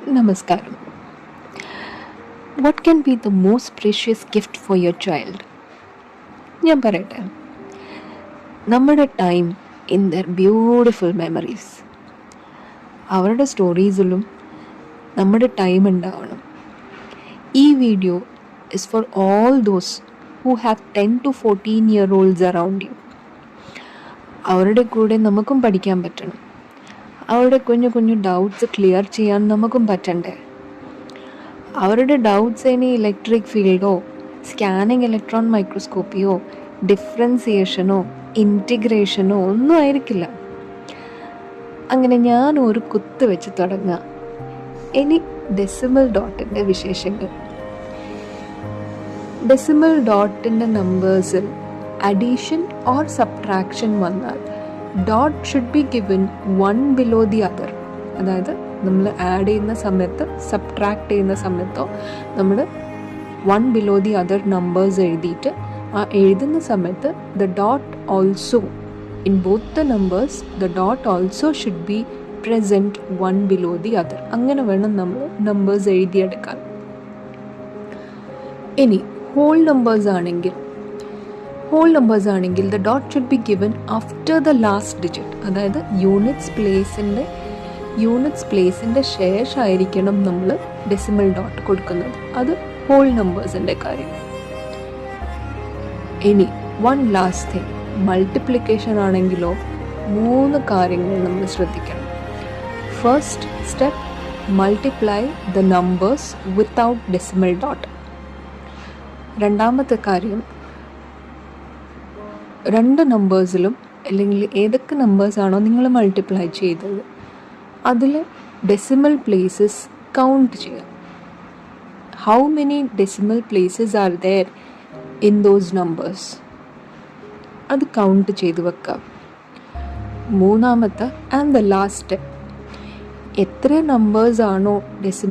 Namaskaram. What can be the most precious gift for your child? ഞാൻ പറയട്ടെ, നമ്മുടെ time in there beautiful memories. അവരുടെ സ്റ്റോറീസിലും നമ്മുടെ time ഉണ്ടാവണം. ഈ video is for all those who have 10 to 14-year-olds around U. അവരുടെ കൂടെ നമുക്കും പഠിക്കാൻ പറ്റണം. അവരുടെ കുഞ്ഞു കുഞ്ഞു ഡൗട്ട്സ് ക്ലിയർ ചെയ്യാൻ നമുക്കും പറ്റണ്ടേ? അവരുടെ ഡൗട്ട്സ് ഇനി ഇലക്ട്രിക് ഫീൽഡോ, സ്കാനിങ് ഇലക്ട്രോൺ മൈക്രോസ്കോപ്പിയോ, ഡിഫറൻസിയേഷനോ, ഇൻറ്റിഗ്രേഷനോ ഒന്നും ആയിരിക്കില്ല. അങ്ങനെ ഞാൻ ഒരു കുത്ത് വെച്ച് തുടങ്ങാം. ഇനി ഡെസിമൽ ഡോട്ടിൻ്റെ വിശേഷങ്ങൾ. ഡെസിമൽ ഡോട്ടിൻ്റെ നമ്പേഴ്സിൽ അഡീഷൻ ഓർ സബ്ട്രാക്ഷൻ വന്നാൽ dot should be given 1 below the other. അതായത് നമ്മൾ ആഡ് ചെയ്യുന്ന സമയത്ത്, സബ്ട്രാക്ട് ചെയ്യുന്ന സമയത്തോ നമ്മൾ 1 below the other നമ്പേഴ്സ് എഴുതിയിട്ട് ആ എഴുതുന്ന സമയത്ത് the dot also in both the numbers the dot also should be present 1 below the other. അങ്ങനെ വേണം നമ്മൾ നമ്പേഴ്സ് എഴുതിയെടുക്കാൻ. ഇനി ഹോൾ നമ്പേഴ്സ് ആണെങ്കിൽ the dot should be given after the last digit. അതായത് യൂണിറ്റ്സ് പ്ലേസിൻ്റെ ശേഷമായിരിക്കണം നമ്മൾ ഡെസിമൽ ഡോട്ട് കൊടുക്കുന്നത്. അത് whole നമ്പേഴ്സിൻ്റെ കാര്യം. ഇനി വൺ ലാസ്റ്റ് തിങ്, മൾട്ടിപ്ലിക്കേഷൻ ആണെങ്കിലോ 3 കാര്യങ്ങൾ നമ്മൾ ശ്രദ്ധിക്കണം. First step, multiply the numbers without decimal dot. രണ്ടാമത്തെ കാര്യം, 2 നമ്പേഴ്സിലും അല്ലെങ്കിൽ ഏതൊക്കെ നമ്പേഴ്സാണോ നിങ്ങൾ മൾട്ടിപ്ലൈ ചെയ്തത് അതിൽ ഡെസിമൽ പ്ലേസസ് കൗണ്ട് ചെയ്യുക. How many decimal places are there in those numbers, അത് കൗണ്ട് ചെയ്ത് വെക്കുക. മൂന്നാമത്തെ ആൻഡ് ദ ലാസ്റ്റ് സ്റ്റെപ്പ്, എത്ര നമ്പേഴ്സാണോ